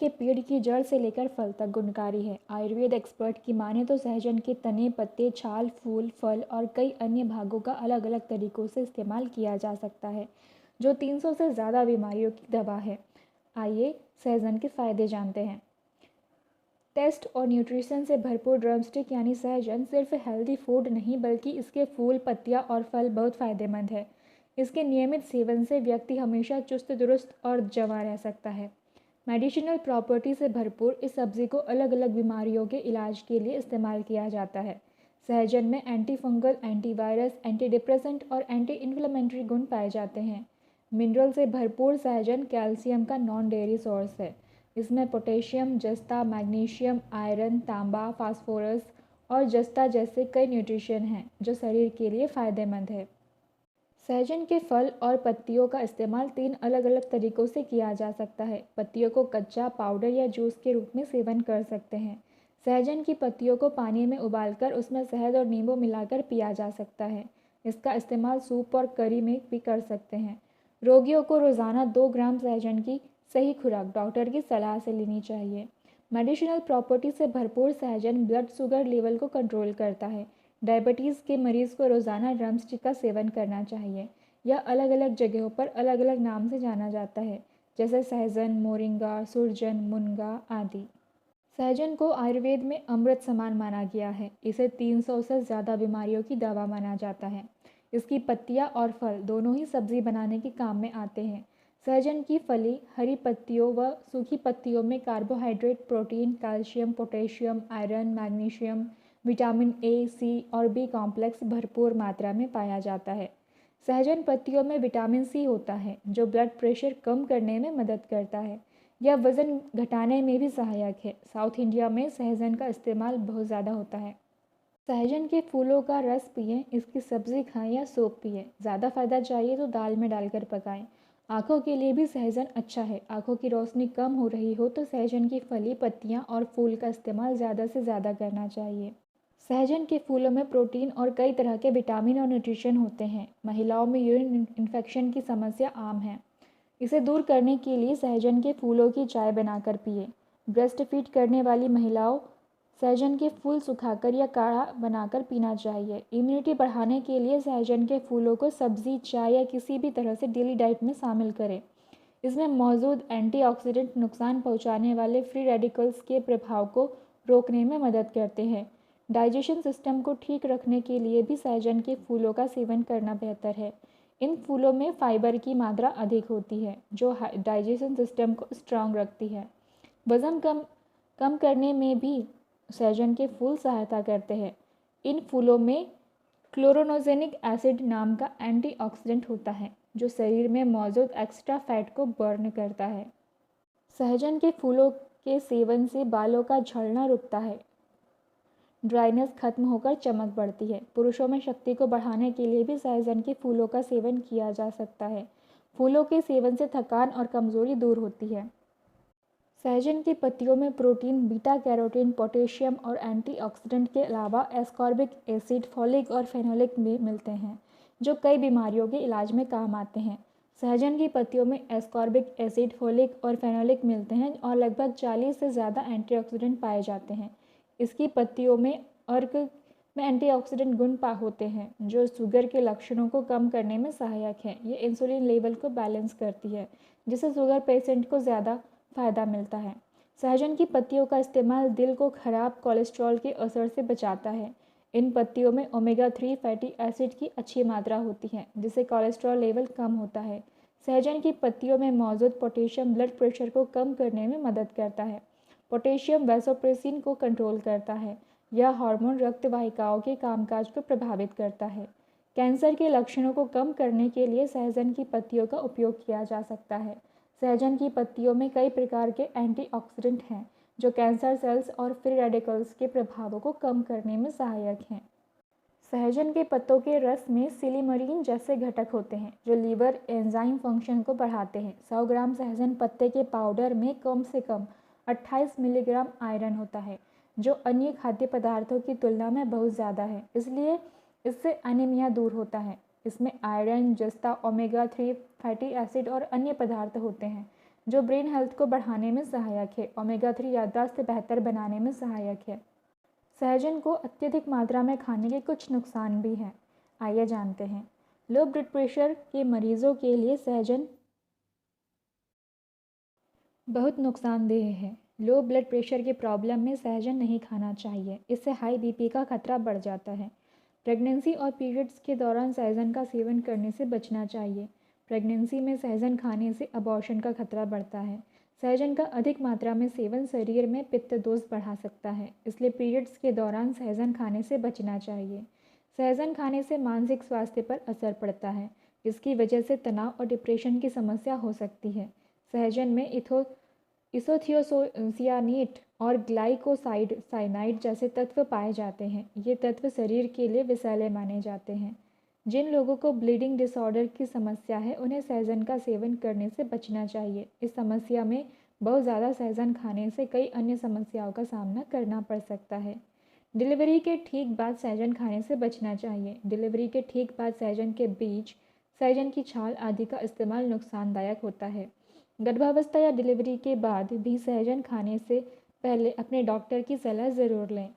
के पेड़ की जड़ से लेकर फल तक गुणकारी है। आयुर्वेद एक्सपर्ट की माने तो सहजन के तने, पत्ते, छाल, फूल, फल और कई अन्य भागों का अलग अलग तरीकों से इस्तेमाल किया जा सकता है, जो 300 से ज़्यादा बीमारियों की दवा है। आइए सहजन के फ़ायदे जानते हैं। टेस्ट और न्यूट्रिशन से भरपूर ड्रमस्टिक यानी सहजन सिर्फ हेल्दी फूड नहीं बल्कि इसके फूल, पत्तियाँ और फल बहुत फ़ायदेमंद है। इसके नियमित सेवन से व्यक्ति हमेशा चुस्त दुरुस्त और जवां रह सकता है। मेडिसिनल प्रॉपर्टी से भरपूर इस सब्ज़ी को अलग अलग बीमारियों के इलाज के लिए इस्तेमाल किया जाता है। सहजन में anti fungal, antivirus, anti depressant और एंटी इन्फ्लेमेटरी गुण पाए जाते हैं। मिनरल से भरपूर सहजन कैल्शियम का नॉन डेयरी सोर्स है। इसमें पोटेशियम, जस्ता, मैग्नीशियम, आयरन, तांबा, फास्फोरस और जस्ता जैसे कई न्यूट्रिशन हैं जो शरीर के लिए फ़ायदेमंद है। सहजन के फल और पत्तियों का इस्तेमाल 3 अलग अलग तरीकों से किया जा सकता है। पत्तियों को कच्चा, पाउडर या जूस के रूप में सेवन कर सकते हैं। सहजन की पत्तियों को पानी में उबालकर उसमें शहद और नींबू मिलाकर पिया जा सकता है। इसका इस्तेमाल सूप और करी में भी कर सकते हैं। रोगियों को रोज़ाना 2 ग्राम सहजन की सही खुराक डॉक्टर की सलाह से लेनी चाहिए। मेडिसिनल प्रॉपर्टी से भरपूर सहजन ब्लड शुगर लेवल को कंट्रोल करता है। डायबिटीज़ के मरीज़ को रोज़ाना ड्रमस्टिक का सेवन करना चाहिए। यह अलग अलग जगहों पर अलग अलग नाम से जाना जाता है, जैसे सहजन, मोरिंगा, सुरजन, मुनगा आदि। सहजन को आयुर्वेद में अमृत समान माना गया है। इसे 300 से ज़्यादा बीमारियों की दवा माना जाता है। इसकी पत्तियाँ और फल दोनों ही सब्जी बनाने के काम में आते हैं। सहजन की फली हरी पत्तियों व सूखी पत्तियों में carbohydrate, protein, calcium, potassium, iron, magnesium, vitamin A, C और बी कॉम्प्लेक्स भरपूर मात्रा में पाया जाता है। सहजन पत्तियों में विटामिन सी होता है जो ब्लड प्रेशर कम करने में मदद करता है। यह वज़न घटाने में भी सहायक है। साउथ इंडिया में सहजन का इस्तेमाल बहुत ज़्यादा होता है। सहजन के फूलों का रस पिएं, इसकी सब्ज़ी खाएं या सूप पिएं। ज़्यादा फ़ायदा चाहिए तो दाल में डालकर पकाएं। आँखों के लिए भी सहजन अच्छा है। आँखों की रोशनी कम हो रही हो तो सहजन की फली, पत्तियाँ और फूल का इस्तेमाल ज़्यादा से ज़्यादा करना चाहिए। सहजन के फूलों में प्रोटीन और कई तरह के विटामिन और न्यूट्रिशन होते हैं। महिलाओं में यूरिन इन्फेक्शन की समस्या आम है। इसे दूर करने के लिए सहजन के फूलों की चाय बनाकर पिए। ब्रेस्ट फीड करने वाली महिलाओं सहजन के फूल सुखाकर या काढ़ा बनाकर पीना चाहिए। इम्यूनिटी बढ़ाने के लिए सहजन के फूलों को सब्जी, चाय या किसी भी तरह से डेली डाइट में शामिल करें। इसमें मौजूद एंटीऑक्सीडेंट नुकसान पहुंचाने वाले फ्री रेडिकल्स के प्रभाव को रोकने में मदद करते हैं। डाइजेशन सिस्टम को ठीक रखने के लिए भी सहजन के फूलों का सेवन करना बेहतर है। इन फूलों में फाइबर की मात्रा अधिक होती है जो डाइजेशन सिस्टम को स्ट्रांग रखती है। वज़न कम करने में भी सहजन के फूल सहायता करते हैं। इन फूलों में क्लोरोनोजेनिक एसिड नाम का एंटीऑक्सीडेंट होता है जो शरीर में मौजूद एक्स्ट्रा फैट को बर्न करता है। सहजन के फूलों के सेवन से बालों का झड़ना रुकता है, ड्राइनेस खत्म होकर चमक बढ़ती है। पुरुषों में शक्ति को बढ़ाने के लिए भी सहजन के फूलों का सेवन किया जा सकता है। फूलों के सेवन से थकान और कमज़ोरी दूर होती है। सहजन की पत्तियों में प्रोटीन, बीटा कैरोटीन, पोटेशियम और एंटीऑक्सीडेंट के अलावा एस्कॉर्बिक एसिड, फॉलिक और फेनोलिक में मिलते हैं जो कई बीमारियों के इलाज में काम आते हैं। सहजन की पत्तियों में एस्कॉर्बिक एसिड, फॉलिक और फेनोलिक मिलते हैं और लगभग 40 से ज़्यादा एंटीऑक्सीडेंट पाए जाते हैं। इसकी पत्तियों में अर्क में एंटीऑक्सीडेंट गुण होते हैं जो शुगर के लक्षणों को कम करने में सहायक है। ये इंसुलिन लेवल को बैलेंस करती है जिससे शुगर पेशेंट को ज़्यादा फ़ायदा मिलता है। सहजन की पत्तियों का इस्तेमाल दिल को खराब कोलेस्ट्रॉल के असर से बचाता है। इन पत्तियों में ओमेगा 3 फैटी एसिड की अच्छी मात्रा होती है जिससे कोलेस्ट्रॉल लेवल कम होता है। सहजन की पत्तियों में मौजूद पोटेशियम ब्लड प्रेशर को कम करने में मदद करता है। पोटेशियम वैसोप्रेसिन को कंट्रोल करता है। यह हार्मोन रक्त वाहिकाओं के कामकाज को प्रभावित करता है। कैंसर के लक्षणों को कम करने के लिए सहजन की पत्तियों का उपयोग किया जा सकता है। सहजन की पत्तियों में कई प्रकार के एंटीऑक्सीडेंट हैं जो कैंसर सेल्स और फ्री रेडिकल्स के प्रभावों को कम करने में सहायक हैं। सहजन के पत्तों के रस में सिलीमरीन जैसे घटक होते हैं जो लीवर एंजाइम फंक्शन को बढ़ाते हैं। 100 ग्राम सहजन पत्ते के पाउडर में कम से कम 28 मिलीग्राम आयरन होता है जो अन्य खाद्य पदार्थों की तुलना में बहुत ज़्यादा है, इसलिए इससे एनीमिया दूर होता है। इसमें आयरन, जस्ता, ओमेगा 3 फैटी एसिड और अन्य पदार्थ होते हैं जो ब्रेन हेल्थ को बढ़ाने में सहायक है। ओमेगा 3 याददाश्त बेहतर बनाने में सहायक है। सहजन को अत्यधिक मात्रा में खाने के कुछ नुकसान भी हैं। आइए जानते हैं। लो ब्लड प्रेशर के मरीजों के लिए सहजन बहुत नुकसानदेह है। लो ब्लड प्रेशर के प्रॉब्लम में सहजन नहीं खाना चाहिए, इससे हाई बीपी का खतरा बढ़ जाता है। प्रेगनेंसी और पीरियड्स के दौरान सहजन का सेवन करने से बचना चाहिए। प्रेगनेंसी में सहजन खाने से अबॉर्शन का खतरा बढ़ता है। सहजन का अधिक मात्रा में सेवन शरीर में पित्त दोष बढ़ा सकता है, इसलिए पीरियड्स के दौरान सहजन खाने से बचना चाहिए। सहजन खाने से मानसिक स्वास्थ्य पर असर पड़ता है, जिसकी वजह से तनाव और डिप्रेशन की समस्या हो सकती है। सहजन में इसोथियोसायानीट और ग्लाइकोसाइड साइनाइड जैसे तत्व पाए जाते हैं। ये तत्व शरीर के लिए विषैले माने जाते हैं। जिन लोगों को ब्लीडिंग डिसऑर्डर की समस्या है, उन्हें सहजन का सेवन करने से बचना चाहिए। इस समस्या में बहुत ज़्यादा सहजन खाने से कई अन्य समस्याओं का सामना करना पड़ सकता है। डिलीवरी के ठीक बाद सहजन खाने से बचना चाहिए। डिलीवरी के ठीक बाद सहजन के बीज, सहजन की छाल आदि का इस्तेमाल नुकसानदायक होता है। गर्भावस्था या डिलीवरी के बाद भी सहजन खाने से पहले अपने डॉक्टर की सलाह ज़रूर लें।